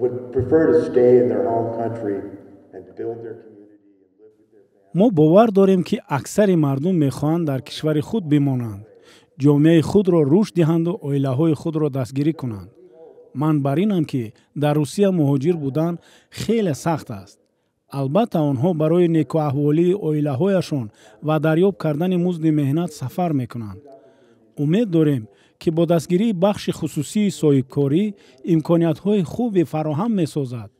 would prefer to stay in their home country and build their community and live with their family. ما باور داریم که اکثر مردم میخواهند در کشور خود بمانند، جامعه خود را رشد دهند و عائله‌های خود را دستگیری کنند. من بر اینم که در روسیه مهاجر بودن خیلی سخت است. البته آنها برای نیکواحوالی عائله‌هایشان و دریافت کردن مزد مهنت سفر میکنند. امید داریم که با دستگیری بخش خصوصی صاحبکاری امکانیت‌های خوبی فراهم می‌سازد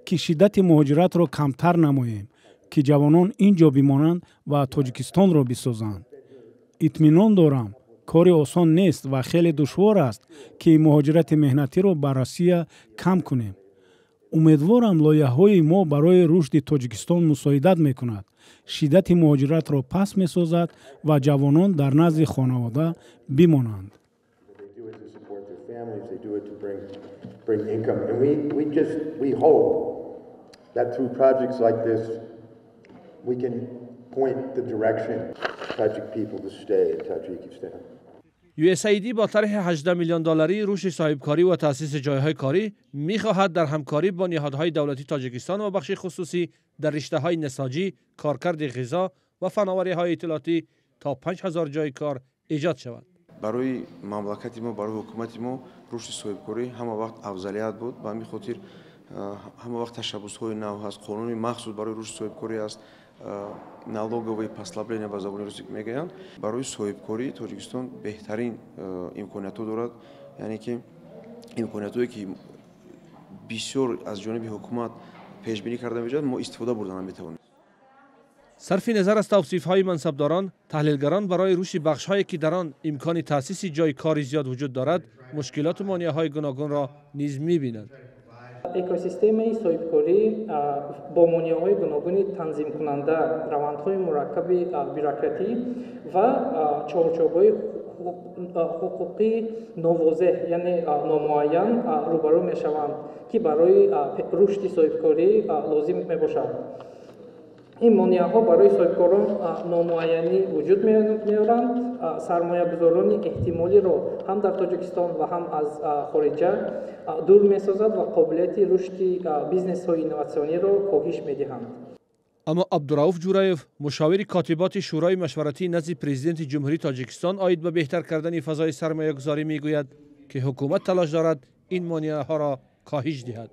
که شدت مهاجرت را کمتر نماییم که جوانان اینجا بمانند و تاجیکستان را بسازند. اطمینان دارم کاری آسان نیست و خیلی دشوار است که مهاجرت مهنتی را بر روسیه کم کنیم. امیدوارم لایحه‌های ما برای رشد تاجیکستان مساعدت می‌کند، شدت مهاجرت را پس می‌سازد و جوانان در نزد خانواده بمانند. They do it to bring income, and we hope that through projects like this, we can point the direction Tajik people to stay in Tajikistan. USAID با طرح $18 میلیون رشد صاحبکاری و تأسیس جایهای کاری می‌خواهد در همکاری با نهادهای دولتی تاجیکستان و بخش خصوصی در رشته‌های نساجی، کارکرد غذا و فناوری‌های اطلاعاتی تا 5000 جای کار ایجاد شود. برای مملکت ما، برای حکومت ما رشد صاحبکاری همه وقت افضلیت بود. به همین خاطر همه وقت تشبس‌های نو هست، قانون مخصوص برای رشد صاحبکاری است، налоговые послабления ба забони русӣ мегӯянд. барои соҳибкорӣ тоҷикистон беҳтарин имкониятҳо дорад, яъне ки имкониятҳое ки бисёр аз ҷониби ҳукумат пешбинӣ карда мешавад, мо истифода бурда наметавонем. صرف نظر از توصیف‌های منصبداران، تحلیلگران برای رشد بخش‌هایی که در آن امکان تأسیس جای کاری زیاد وجود دارد، مشکلات و مانع‌های گوناگون را نیز می‌بینند. экосистемаи соҳибкорӣ бо монеаҳои гуногуни танзимкунанда, равандҳои мураккаби бюрократӣ ва чорчобҳои ҳуқуқи новозеҳ, яъне номуайян рӯбарӯ мешаванд, ки барои рушди соҳибкорӣ лозим мебошад. این مانع‌ها برای صاحبکاران نامعینی وجود می‌آورند. سرمایه‌گذاران احتمالی را هم در تاجیکستان و هم از خارجه دور می‌سازد و قابلیت رشد بیزنس‌های اینوواسیونی را کاهش می‌دهند. اما عبدالرؤوف جورایف، مشاور کاتبات شورای مشورتی نزد پرزیدنت جمهوری تاجیکستان عاید به بهتر کردن فضای سرمایه‌گذاری می‌گوید که حکومت تلاش دارد این مانع‌ها را کاهش دهد.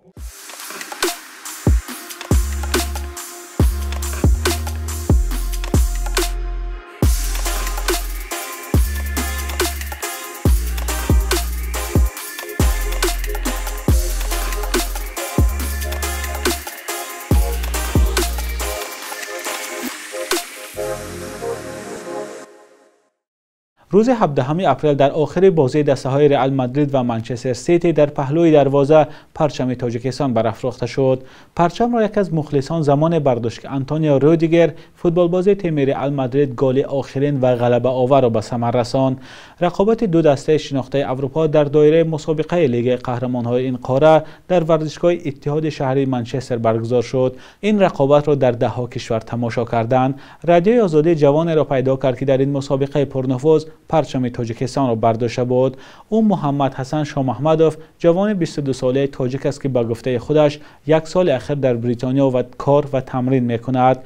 روز 17 اپریل در آخر بازی دسته‌های رئال مادرید و منچستر سیتی در پهلوی دروازه پرچم تاجیکستان برافروخته شد. پرچم را یک از مخلصان زمان برداشت که آنتونیو رودیگر، فوتبالباز تیم رئال مادرید، گل آخرین و غلبه آور را به ثمر رساند. رقابت دو دسته شناخته اروپا در دایره مسابقه لیگ قهرمان‌های این قاره در ورزشگاه اتحاد شهری منچستر برگزار شد. این رقابت را در ده‌ها کشور تماشا کردند. رادیوی آزادی جوان را پیدا کرد که در این مسابقه پرنفوذ پرچم تاجیکستان را برداشته بود. او محمد حسن شاه محمدوف، جوان 22 ساله تاجیک است که به گفته خودش یک سال اخیر در بریتانیا و کار و تمرین میکند.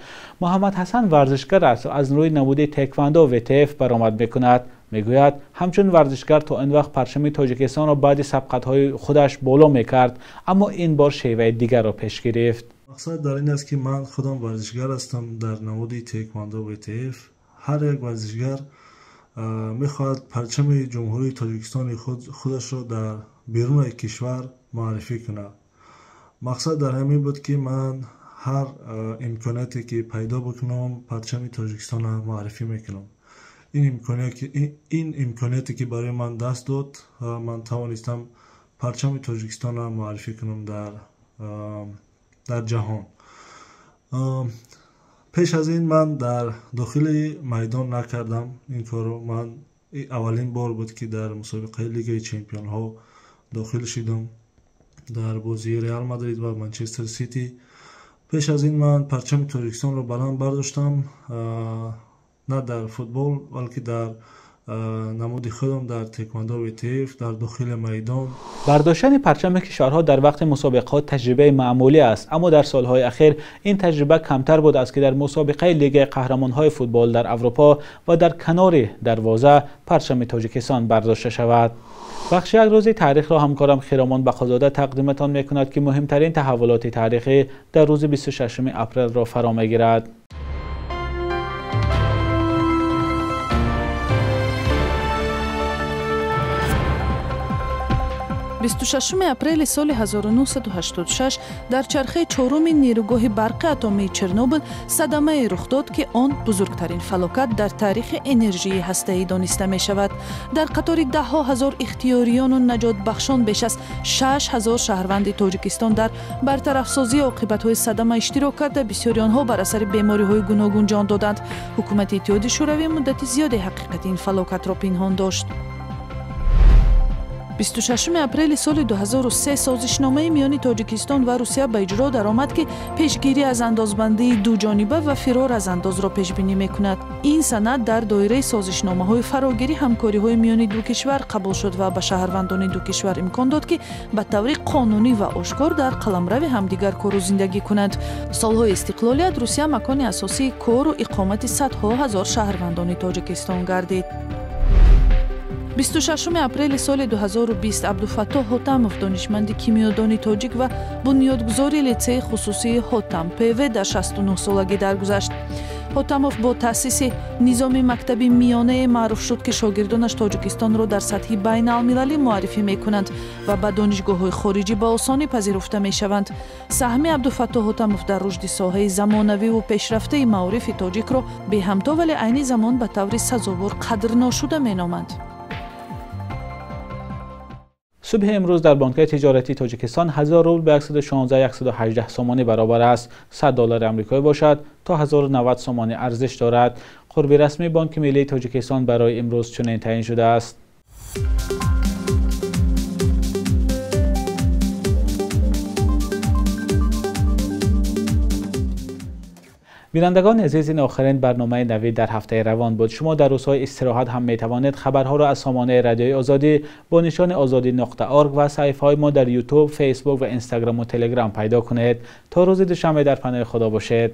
محمد حسن ورزشگر است و از روی نموده تکواندو و وتف برآمد میکند. میگوید همچون ورزشگر تا این وقت پرچم تاجیکستان را بعد سبقت‌های خودش بالا میکرد، اما این بار شیوه دیگر را پیش گرفت. مقصد در این است که من خودم ورزشگر هستم در نماد تکواندو و وتف. هر یک ورزشگر میخواهد پرچم جمهوری تاجیکستان خودش را در بیرون کشور معرفی کند. مقصد در همین بود که من هر امکاناتی که پیدا بکنم پرچم تاجیکستان را معرفی میکنم. این امکاناتی که برای من دست داد، من توانستم پرچم تاجیکستان را معرفی کنم در جهان. پیش از این من در داخل میدان نکردم این کارو. من اولین بار بود که در مسابقه لیگ چمپیون ها داخل شدم در بازی رئال مادرید و منچستر سیتی. پیش از این من پرچم تاجیکستان رو بلند برداشتم، نه در فوتبال بلکه در نمود خودم در تکواندو ویتیف در داخل میدان. برداشتن پرچم کشورها در وقت مسابقات تجربه معمولی است، اما در سالهای اخیر این تجربه کمتر بود است که در مسابقه لیگ قهرمان‌های فوتبال در اروپا و در کنار دروازه پرچم تاجیکستان برداشته شود. بخش یک روزی تاریخ را همکارم خیرامان بخازاده تقدیمتان می‌کند که مهمترین تحولات تاریخی در روز 26 اپریل را فرا می‌گیرد. 26 اپریل سال 1986 در چرخه چهارم نیروگاه برق اتمی چرنوبل صدمه رخ داد که آن بزرگترین فلاکت در تاریخ انرژی هسته‌ای دانسته می شود. در قطار ده‌ها هزار اختیاریان و نجات بخشان بیش از 6000 شهروند تاجیکستان در برطرف سازی عاقبت‌های صدمه اشتراک کرده، بسیاری آنها بر اثر بیماری‌های گوناگون جان دادند. حکومت اتحاد شوروی مدت زیادی حقیقت این فلاکت را پنهان داشت. 26 اپریل سال 2003 سازشنامه میان تاجیکستان و روسیه به اجرا درآمد که پیشگیری از اندازبندی دو جانبه و فرار از انداز را پیش بینی می‌کند. این سند در دایره سازشنامه‌های فراگیری همکاری‌های میان دو کشور قبول شد و به شهروندان دو کشور امکان داد که به طور قانونی و آشکار در قلمرو همدیگر کار و زندگی کنند. سال‌های استقلالیت روسیه مکان اساسی کار و اقامت صدها هزار شهروندان تاجیکستان گردید. 26 اپریل سال 2020 عبدالفتاح حاتموف دانشمند کیمیادان تاجیک و بنیادگذار لیسه خصوصی حاتم پیوه در 69 سالگی درگذشت. حاتموف با تأسیس نظام مکتبی میانه معروف شد که شاگردانش تاجیکستان را در سطح بین المللی معرفی می کنند و به دانشگاه‌های خارجی به آسانی پذیرفته می شوند. سهم عبدالفتاح حاتموف در رشد ساحه زمانوی و پیشرفته معارف تاجیک را به همتا ولی عین زمان به طور سزاوار قدر ناشده می نامند. صبح امروز در بانک‌های تجارتی تاجیکستان 1000 روبل به 116-118 سومانی برابر است. 100 دلار آمریکایی باشد تا 1090 سومانی ارزش دارد. قرب رسمی بانک ملی تاجیکستان برای امروز چنین تعیین شده است. بینندگان عزیز، این آخرین برنامه نوید در هفته روان بود. شما در روزهای استراحت هم می توانید خبرها را از سامانه رادیوی آزادی با نشان azadi.org و صفحه‌های ما در یوتیوب، فیسبوک و اینستاگرام و تلگرام پیدا کنید. تا روز دوشنبه در پناه خدا باشید.